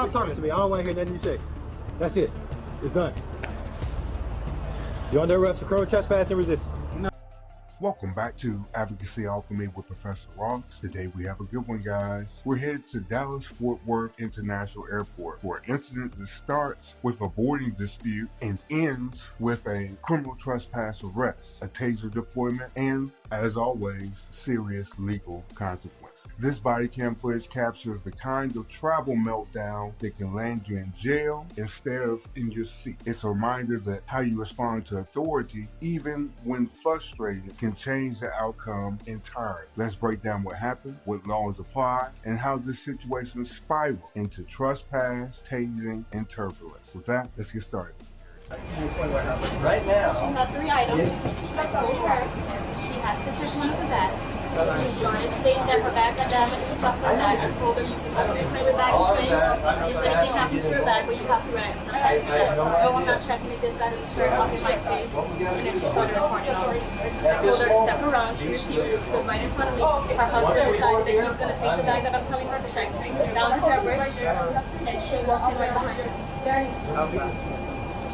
stop talking to me. I don't want to hear nothing you say. That's it. It's done. You're under arrest for criminal trespass and resistance. Welcome back to Advocacy, Alchemy with Professor Ross. Today we have a good one, guys. We're headed to Dallas-Fort Worth International Airport for an incident that starts with a boarding dispute and ends with a criminal trespass arrest, a taser deployment, and, as always, serious legal consequences. This body cam footage captures the kind of travel meltdown that can land you in jail instead of in your seat. It's a reminder that how you respond to authority, even when frustrated, can change the outcome entirely. Let's break down what happened, what laws apply, and how this situation spiraled into trespass, tasing, and turbulence. With that, let's get started. Right now, she had 3 items. I told her she has sufficient of the bags. She started stating that her bag got damaged and stuff like that. I told her you can go to the bag train. If anything happens to her bag, but you have to write some type of check. No, I'm not checking it. This, that, and the shirt off in my face. And then she started recording authorities. I told her to step around. She refused. She stood right in front of me. Her husband decided that he's going to take the bag that I'm telling her to check. Down the jet right here. And she walked in right behind her.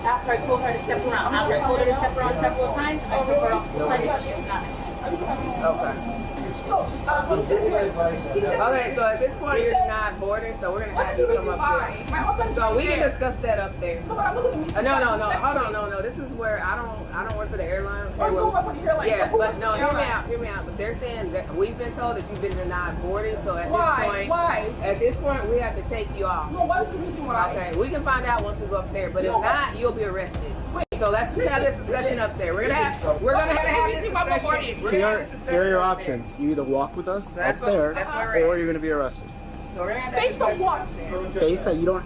After I told her to step around, after I told her to step around several times, I took her off the plane because she was not listening. Okay. Okay, so at this point you're not boarding, so we're gonna have you come up here. So we can discuss that up there. No, hold on, no. This is where I don't work for the airline. Okay, yeah, but no, hear me out. But they're saying that we've been told that you've been denied boarding, so at this point we have to take you off. No, what is the reason why? Okay, we can find out once we go up there, but if not, you'll be arrested. So let's just have this discussion up there. We're gonna have this discussion. Here are your options. You either walk with us up there, or you're gonna be arrested. So we're gonna have Based on what? Based that you don't,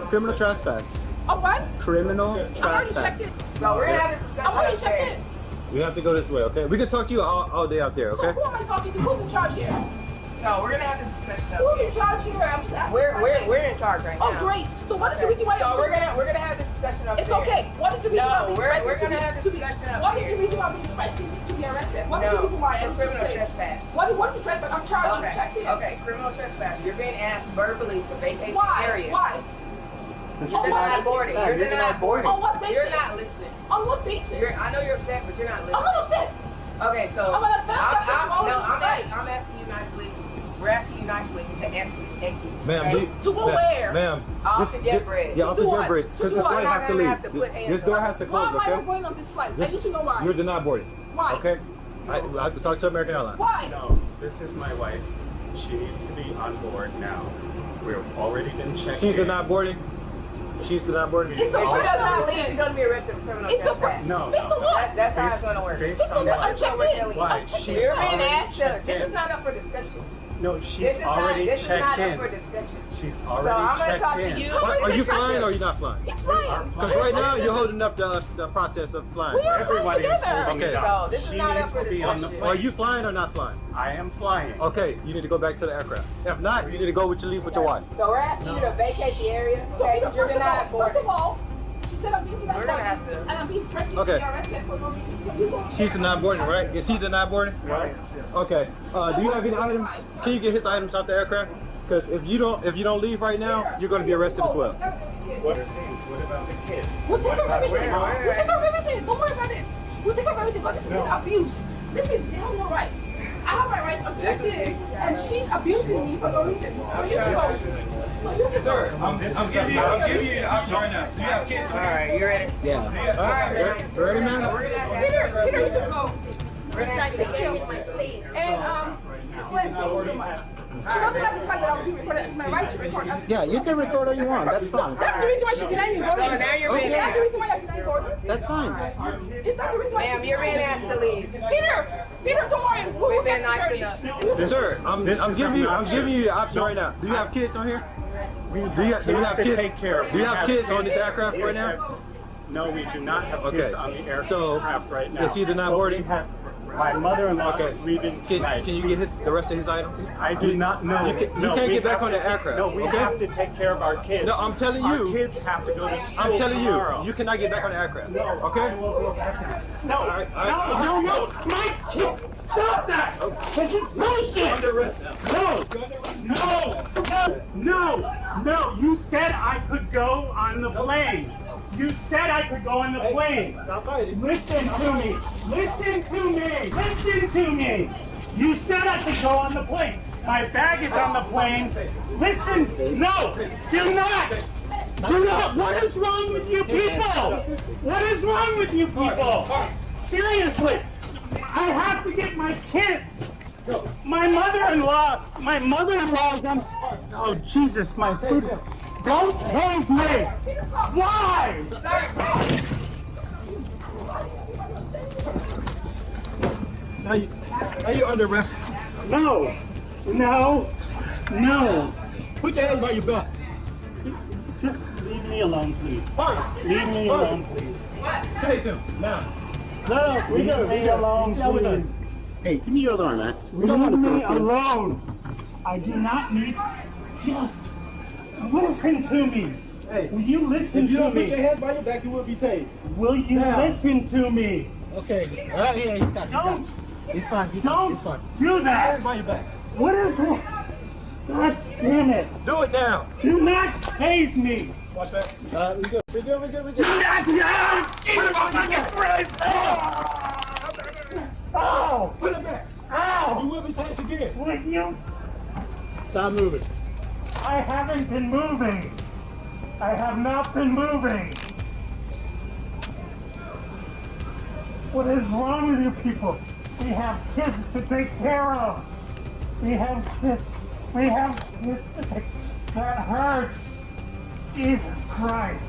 criminal trespass. On what? Criminal I already checked trespass. it. So we're gonna have this discussion I already up checked there. it. We have to go this way, okay? We can talk to you all day out there, So okay? who am I talking to? Who's in charge here? So we're gonna have this discussion up Who's here. in charge here? I'm just asking. We're in charge right now. Oh, great. So what is the reason why? So we're gonna have this discussion up It's there. okay. What is the reason why? We're gonna have this discussion up What is here. the reason why we're threatening to be arrested? What is the reason why? For criminal trespass. What is the trespass? I'm charged. I'm checked in. Okay, criminal trespass. You're being asked verbally to vacate the Why? area. Why? You're denied boarding. You're denied boarding. On what basis? You're not listening. On what basis? I know you're upset, but you're not listening. I'm not upset. Okay, so I'm an advanced I'm asking you nicely. We're asking you nicely to exit. Ma'am, Okay? To go where? Ma'am. Off the jet bridge. Yeah, off the do jet what? bridge. To Because do this what? flight has to We're gonna have to leave. put hands This door up. has to Why close, am I okay? not going on this flight? I need to know why. You're denied boarding. Why? Okay? I have to talk to American Airlines. Why? No, this is my wife. She needs to be on board now. We've already been checked. She's denied boarding. She's denied boarding. It's If she okay. does not leave, she's gonna be arrested for criminal It's trespass. okay. No. Based on what? That's how it's gonna work. Based Based on on what? I'm what? checked in. Why? I'm checked She's in. You're being already asked to. checked This in. is not up for discussion. No, This she's is already not checked up in. for discussion. She's So I'm already gonna checked talk to in. you. Are you flying or are you not flying? It's fine. Because right now you're holding up the process of flying. We are Everybody flying is together. holding Okay. it So up. this is She not up needs for to be on the discussion. Are plane. you flying or not flying? I am flying. Okay, you need to go back to the aircraft. If not, you need to go with your leave with your wife. So we're asking you to vacate the area. Okay, you're denied First boarding. of all, she said I'm being denied We're gonna boarding, have to- and I'm being threatened Okay. to be arrested for no reason. So you go She's denied boarding, right? Is he denied boarding? Right. Okay. Do you have any items? Can you get his items out the aircraft? Because if you don't leave right now, you're going to be arrested as well. What are things? What about the kids? We'll take care of everything. Where? We'll take care of everything. Don't worry about it. We'll take care of everything. But this is abuse. Listen, they have no rights. I have my rights objected, and she's abusing me for no reason. So you can go. So you can Sir, go. I'm giving you the option right now. Do you have kids? All right, you ready? Yeah. All right. Ready, man? Peter, you can go. We're gonna have to take care of And thank you so much. She doesn't like the fact that I'll be recorded. My right to record. Yeah, you can record all you want. That's fine. That's the reason why she denied me boarding. So now you're being Is that the asked. reason why I denied boarding? That's fine. Is that the reason why? Ma'am, you're being asked to leave. Peter, don't worry. We'll We've get been nice security. enough. Sir, I'm giving you the option right now. Do you have kids on here? Do you have to kids? take care of. Do you have kids on this aircraft right now? No, we do not have Okay. kids on the aircraft So, right now. is he denied But boarding? we have- My mother-in-law Okay. is leaving Can tonight. you get the rest of his items? I do not know. You can't get back on the aircraft. No, we okay? have to take care of our kids. No, I'm telling Our you. kids have to go to school I'm telling tomorrow. you cannot get back on the aircraft. No, Okay? I will go back. No, All right. no, my kids, stop that! This is bullshit! No, no, no, no, No, you said I could go on the plane. You said I could go on the plane. Listen to me. Listen to me. Listen to me. You said I could go on the plane. My bag is on the plane. Listen. No. Do not. Do not. What is wrong with you people? What is wrong with you people? Seriously. I have to get my kids. My mother-in-law's on. Oh, Jesus, my food. Don't tase me. Why? Now you under arrest. No. Put your hands by your back. Just leave me alone, please. Leave me alone, please. Chase him now. No, we Leave me alone, please. Hey, give me your other arm, man. Leave me alone. I do not need. Just listen to me. Hey, will you listen if you to don't put me? your hands by your back, you will be tased. Will you listen to me? Okay. Yeah, he's got it. He's fine. He's Don't fine. do Put your that. hands by your back. What is wrong? God damn it. Do it now. Do not tase me. Watch back. We good. Do not. Jesus fucking Christ. Oh. Put it back. You Ow. will be tased again. Will you? Stop moving. I haven't been moving. I have not been moving. What is wrong with you people? We have kids to take care of. We have kids to take. That hurts. Jesus Christ.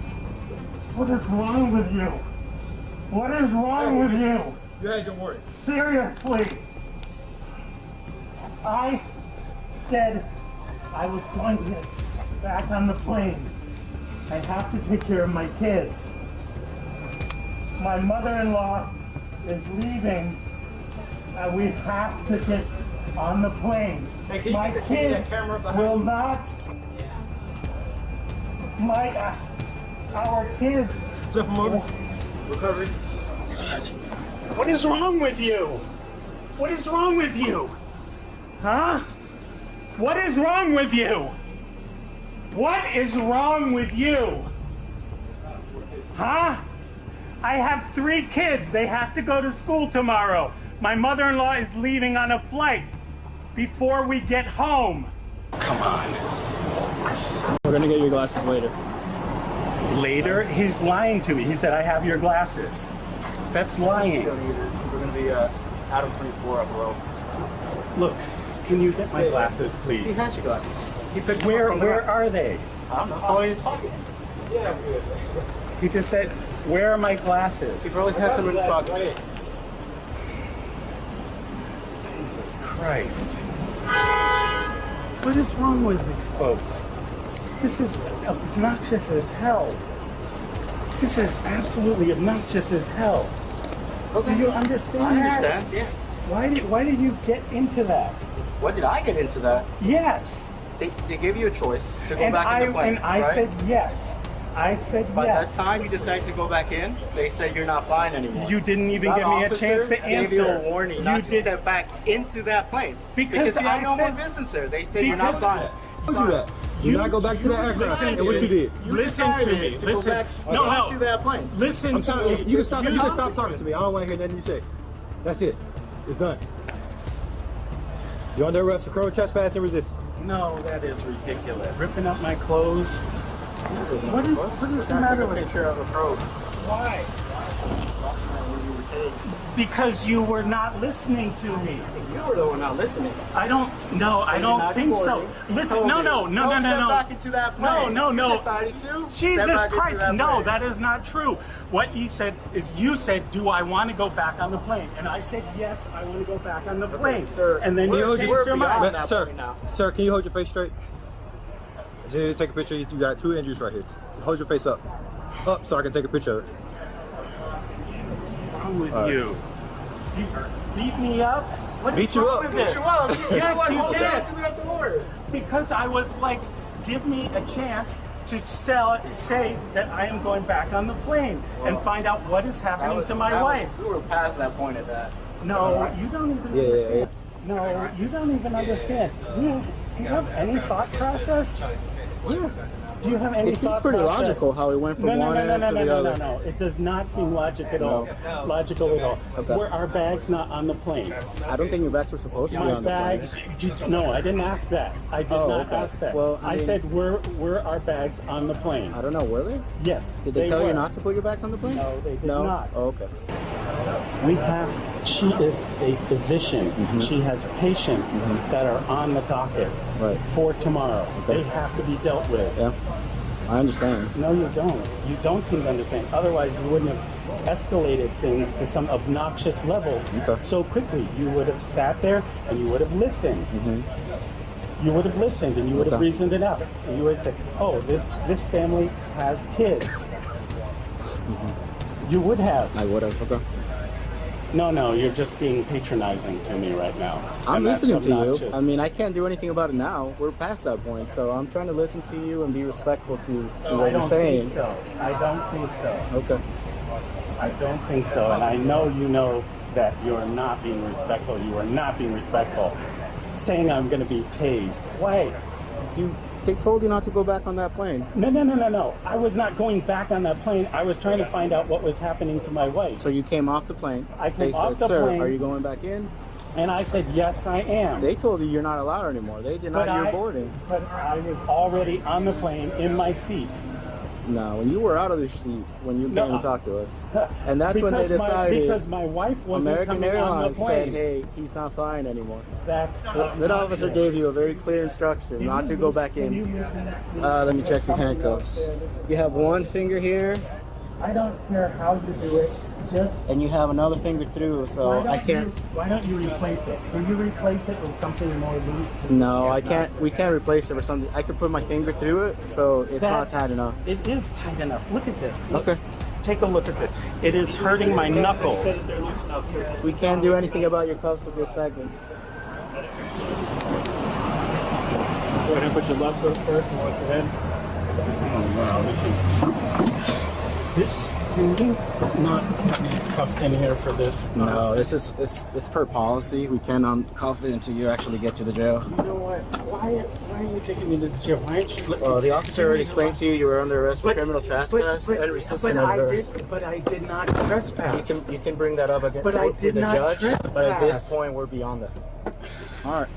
What is wrong with you? What is wrong with you? You had your word. Seriously. I said I was going to get back on the plane. I have to take care of my kids. My mother-in-law is leaving. We have to get on the plane. Hey, can you My get that kids camera behind will you? not. Our kids. Flip them over. Recovery. What is wrong with you? What is wrong with you? Huh? What is wrong with you? What is wrong with you? Huh? I have 3 kids. They have to go to school tomorrow. My mother-in-law is leaving on a flight before we get home. Come on. We're gonna get your glasses later. Later? He's lying to me. He said, I have your glasses. That's lying. We're gonna be Adam 24 up row. Look, can you get my glasses, He please? has your glasses. He picked them up Where from the where rack. are they? I don't know. Oh, in his pocket. He just said, where are my glasses? He probably has them in his pocket. Jesus Christ. What is wrong with you folks? This is obnoxious as hell. This is absolutely obnoxious as hell. Okay. Do you understand I that? understand. Yeah. Why did you get into that? What did I get into that? Yes. They gave you a choice to go And back in the plane. and I right? said yes. I said By yes. that time you decided to go back in, they said you're not flying anymore. You didn't even That give me a officer chance to gave answer. you a warning not to did- step back into that plane. Because you I had no more said- business there. They said you're not because- flying. Don't do that. Do not go back to the aircraft. And what you did. Listen to me. To go Listen. back No, into that plane. Listen I'm to telling me. you, you can stop talking to me. I don't want to hear nothing you say. That's it. It's done. You're under arrest for criminal trespass and resistance. No, that is ridiculous. Ripping up my clothes. What is the matter with picture of approach. Why? When you were tased. Because you were not listening to me. You were the one not listening. I don't think so. Listen, no. Step back into that plane. No. You decided to. Jesus step back Christ, into that no, plane. that is not true. What you said is you said, do I want to go back on the plane? And I said, yes, I want to go back on the plane. sir, And then you we're changed your beyond mind. that Sir, point now. sir, can you hold your face straight? I just need to take a picture. You got 2 injuries right here. Hold your face up. Up so I can take a picture of it. What's wrong with you? You beat me up? What is Beat you wrong up. with this? Yes, you did. did. Because I was like, give me a chance to say that I am going back on the plane and find out what is happening to my wife. We were past that point of that. No, you don't even understand. No, you don't even understand. Do you have any thought process? Yeah. Do you have any It seems thought pretty process? logical how we went from one end to the other. No. It does not seem logical at all. No. Logical at all. Okay. Were our bags not on the plane? I don't think your bags were supposed to be My on the bags. plane. No, I didn't ask that. I did not okay. ask that. Well, I I mean- said, were our bags on the plane? I don't know, were they? Yes. Did they tell were. you not to put your bags on the plane? No, they did No? not. Oh, okay. She is a physician. She has patients that are on the docket Right. for tomorrow. Okay. They have to be dealt with. Yeah. I understand. No, you don't. You don't seem to understand. Otherwise, you wouldn't have escalated things to some obnoxious level so quickly. You would have sat there and you would have listened. You would have listened and you would have reasoned it out. And you would have said, oh, this family has kids. You would have. I would have. Okay. No, you're just being patronizing to me right now. I'm And that's listening to you. obnoxious. I mean, I can't do anything about it now. We're past that point, so I'm trying to listen to you and be respectful to what I you're don't saying. think so. I don't think so. Okay. I don't think so. And I know you know that you're not being respectful. You are not being respectful. Saying I'm going to be tased. Why? They told you not to go back on that plane. No. I was not going back on that plane. I was trying to find out what was happening to my wife. So you came off the plane. I came they off said, the Sir, plane. are you going back in? And I said, yes, I am. They told you you're not allowed anymore. They denied your boarding. But I was already on the plane in my seat. No, when you were out of the seat when you came and talked to us. And that's when they Because decided. because my wife wasn't American coming on the Airlines plane. said, hey, he's not flying anymore. That's That officer gave you a very clear instruction not to go back in. Let me check your handcuffs. You have one finger here, I don't care how you do it. Just and you have another finger through, so I can't. Why don't you replace it? Can you replace it with something more loose? No, I can't. We can't replace it with something. I could put my finger through it, so it's not tight enough. It is tight enough. Look at this. Look. Okay. Take a look at this. It is hurting my knuckles. We can't do anything about your cuffs at this second. Go ahead and put your left foot first and watch your head. Oh wow, this can you not have me cuffed in here for this? No, it's per policy. We can't uncuff it until you actually get to the jail. You know what? Why are you taking me to the jail? Why aren't you? Well, the officer already explained to you you were under arrest for criminal trespass and resisting arrest. But I did not trespass. You can bring that up again But I with did the not judge. trespass. But at this point, we're beyond that. All right.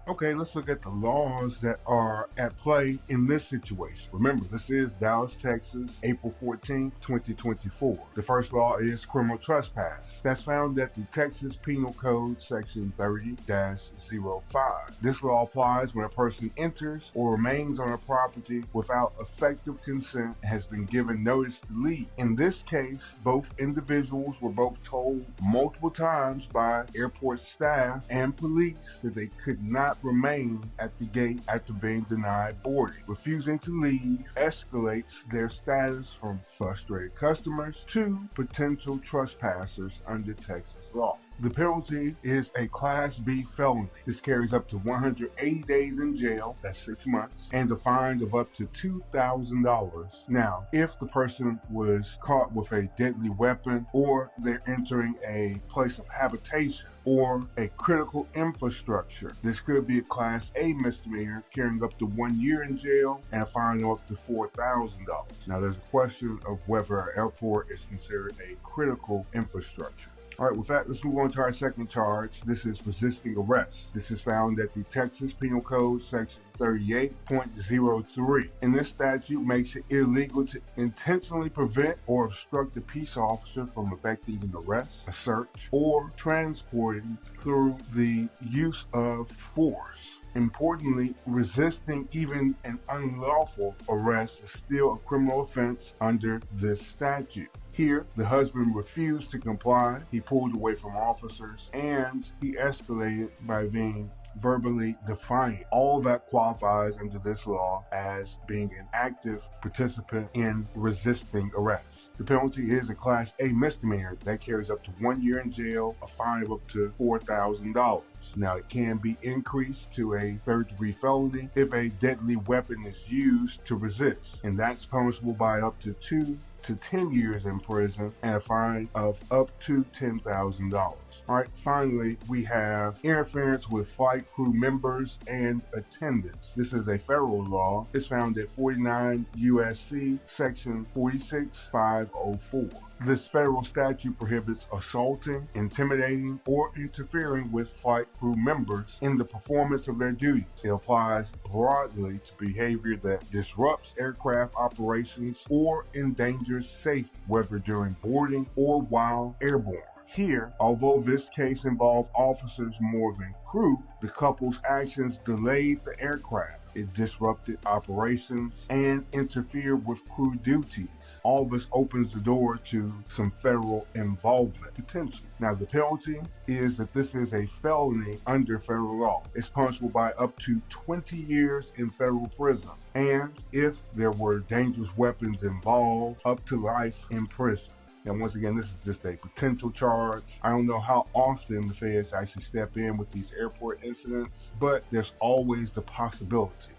Okay, let's look at the laws that are at play in this situation. Remember, this is Dallas, Texas, April 14, 2024. The first law is criminal trespass. That's found at the Texas Penal Code, section 30-05. This law applies when a person enters or remains on a property without effective consent and has been given notice to leave. In this case, both individuals were both told multiple times by airport staff and police that they could not remain at the gate after being denied boarding. Refusing to leave escalates their status from frustrated customers to potential trespassers under Texas law. The penalty is a Class B felony. This carries up to 180 days in jail, that's 6 months, and a fine of up to $2,000. Now, if the person was caught with a deadly weapon, or they're entering a place of habitation, or a critical infrastructure, this could be a Class A misdemeanor carrying up to 1 year in jail and a fine of up to $4,000. Now, there's a question of whether an airport is considered a critical infrastructure. All right, with that, let's move on to our second charge. This is resisting arrest. This is found at the Texas Penal Code, section 38.03. And this statute makes it illegal to intentionally prevent or obstruct a peace officer from effecting an arrest, a search, or transporting through the use of force. Importantly, resisting even an unlawful arrest is still a criminal offense under this statute. Here, the husband refused to comply, he pulled away from officers, and he escalated by being verbally defiant. All that qualifies under this law as being an active participant in resisting arrest. The penalty is a Class A misdemeanor that carries up to 1 year in jail, a fine of up to $4,000. Now, it can be increased to a third-degree felony if a deadly weapon is used to resist, and that's punishable by up to 2 to 10 years in prison and a fine of up to $10,000. All right, finally, we have interference with flight crew members and attendants. This is a federal law. It's found at 49 U.S.C. section 46504. This federal statute prohibits assaulting, intimidating, or interfering with flight crew members in the performance of their duties. It applies broadly to behavior that disrupts aircraft operations or endangers safety, whether during boarding or while airborne. Here, although this case involved officers more than crew, the couple's actions delayed the aircraft. It disrupted operations and interfered with crew duties. All this opens the door to some federal involvement potential. Now, the penalty is that this is a felony under federal law. It's punishable by up to 20 years in federal prison. And if there were dangerous weapons involved, up to life in prison. And once again, this is just a potential charge. I don't know how often the feds actually step in with these airport incidents, but there's always the possibility.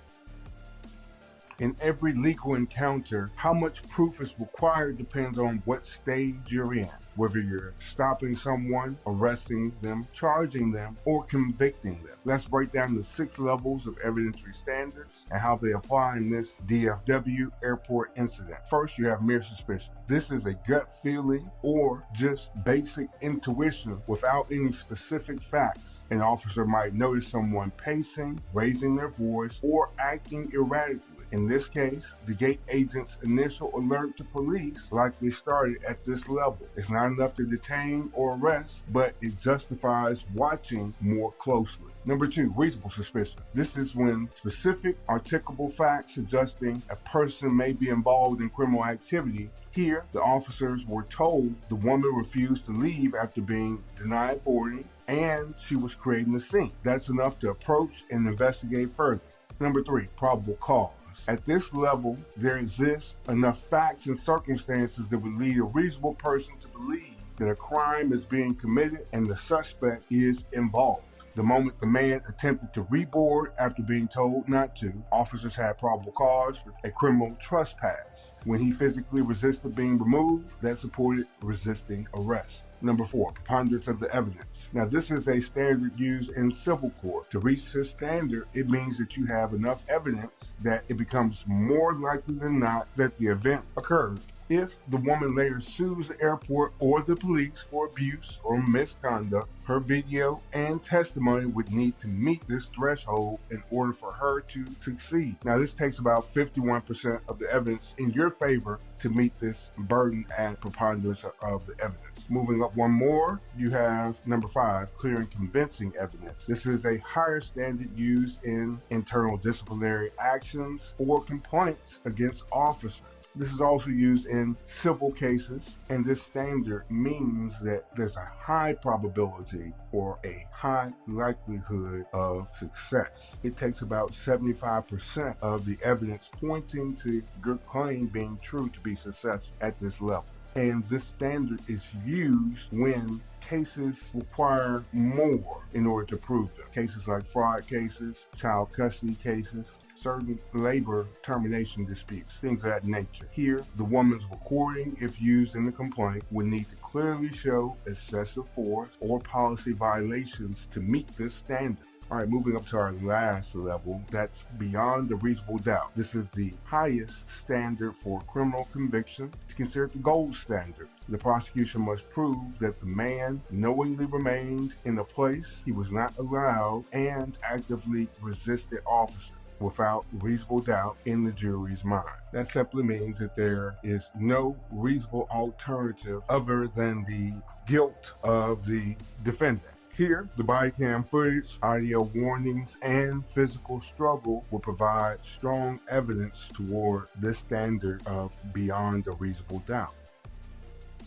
In every legal encounter, how much proof is required depends on what stage you're in, whether you're stopping someone, arresting them, charging them, or convicting them. Let's break down the 6 levels of evidentiary standards and how they apply in this DFW Airport incident. First, you have mere suspicion. This is a gut feeling or just basic intuition without any specific facts. An officer might notice someone pacing, raising their voice, or acting erratically. In this case, the gate agent's initial alert to police likely started at this level. It's not enough to detain or arrest, but it justifies watching more closely. Number 2, reasonable suspicion. This is when specific articulable facts suggesting a person may be involved in criminal activity. Here, the officers were told the woman refused to leave after being denied boarding, and she was creating a scene. That's enough to approach and investigate further. Number 3, probable cause. At this level, there exists enough facts and circumstances that would lead a reasonable person to believe that a crime is being committed and the suspect is involved. The moment the man attempted to reboard after being told not to, officers had probable cause for a criminal trespass. When he physically resisted being removed, that supported resisting arrest. Number 4, preponderance of the evidence. Now, this is a standard used in civil court. To reach this standard, it means that you have enough evidence that it becomes more likely than not that the event occurred. If the woman later sues the airport or the police for abuse or misconduct, her video and testimony would need to meet this threshold in order for her to succeed. Now, this takes about 51% of the evidence in your favor to meet this burden and preponderance of the evidence. Moving up one more, you have number 5, clear and convincing evidence. This is a higher standard used in internal disciplinary actions or complaints against officers. This is also used in civil cases, and this standard means that there's a high probability or a high likelihood of success. It takes about 75% of the evidence pointing to your claim being true to be successful at this level. And this standard is used when cases require more in order to prove them. Cases like fraud cases, child custody cases, certain labor termination disputes, things of that nature. Here, the woman's recording, if used in the complaint, would need to clearly show excessive force or policy violations to meet this standard. All right, moving up to our last level, that's beyond a reasonable doubt. This is the highest standard for criminal conviction. It's considered the gold standard. The prosecution must prove that the man knowingly remained in a place he was not allowed and actively resisted officers without reasonable doubt in the jury's mind. That simply means that there is no reasonable alternative other than the guilt of the defendant. Here, the bodycam footage, audio warnings, and physical struggle will provide strong evidence toward this standard of beyond a reasonable doubt.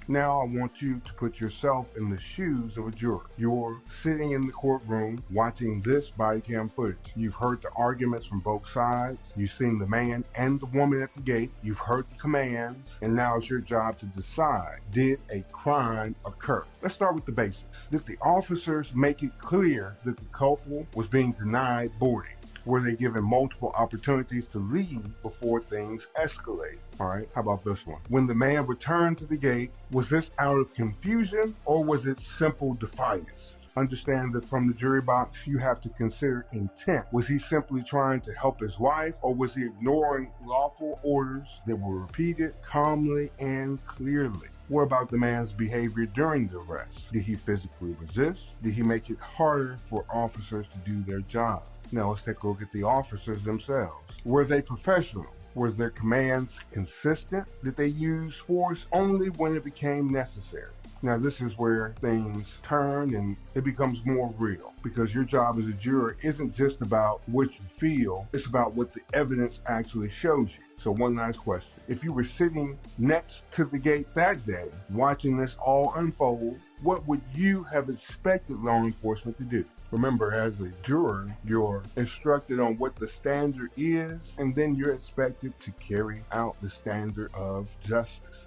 Now I want you to put yourself in the shoes of a juror. You're sitting in the courtroom watching this bodycam footage. You've heard the arguments from both sides. You've seen the man and the woman at the gate. You've heard the commands. And now it's your job to decide, did a crime occur? Let's start with the basics. Did the officers make it clear that the couple was being denied boarding? Were they given multiple opportunities to leave before things escalate? All right, how about this one? When the man returned to the gate, was this out of confusion or was it simple defiance? Understand that from the jury box, you have to consider intent. Was he simply trying to help his wife, or was he ignoring lawful orders that were repeated calmly and clearly? What about the man's behavior during the arrest? Did he physically resist? Did he make it harder for officers to do their job? Now let's take a look at the officers themselves. Were they professional? Were their commands consistent? Did they use force only when it became necessary? Now, this is where things turn and it becomes more real, because your job as a juror isn't just about what you feel, it's about what the evidence actually shows you. So one last question. If you were sitting next to the gate that day, watching this all unfold, what would you have expected law enforcement to do? Remember, as a juror, you're instructed on what the standard is, and then you're expected to carry out the standard of justice.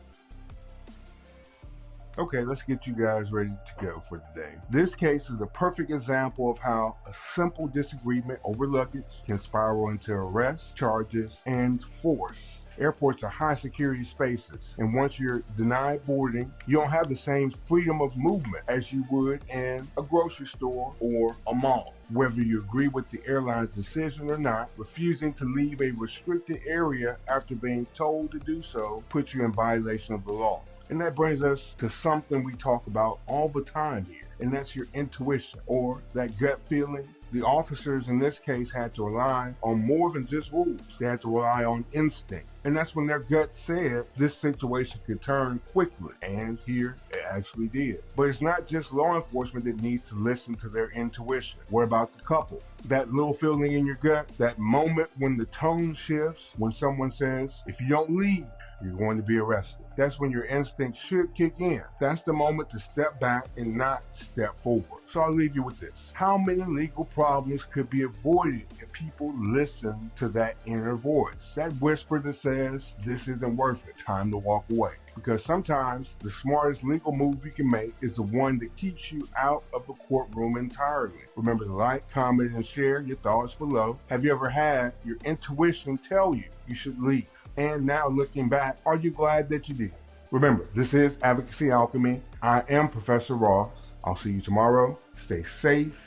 Okay, let's get you guys ready to go for the day. This case is a perfect example of how a simple disagreement over luggage can spiral into arrest, charges, and force. Airports are high security spaces, and once you're denied boarding, you don't have the same freedom of movement as you would in a grocery store or a mall. Whether you agree with the airline's decision or not, refusing to leave a restricted area after being told to do so puts you in violation of the law. And that brings us to something we talk about all the time here, and that's your intuition, or that gut feeling. The officers in this case had to rely on more than just rules. They had to rely on instinct. And that's when their gut said this situation could turn quickly. And here it actually did. But it's not just law enforcement that needs to listen to their intuition. What about the couple? That little feeling in your gut, that moment when the tone shifts, when someone says, if you don't leave, you're going to be arrested. That's when your instinct should kick in. That's the moment to step back and not step forward. So I'll leave you with this. How many legal problems could be avoided if people listen to that inner voice? That whisper that says, this isn't worth it, time to walk away. Because sometimes the smartest legal move you can make is the one that keeps you out of the courtroom entirely. Remember to like, comment, and share your thoughts below. Have you ever had your intuition tell you should leave? And now looking back, are you glad that you did? Remember, this is Advocacy Alchemy. I am Professor Ross. I'll see you tomorrow. Stay safe,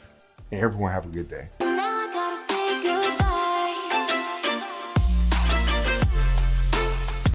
and everyone have a good day.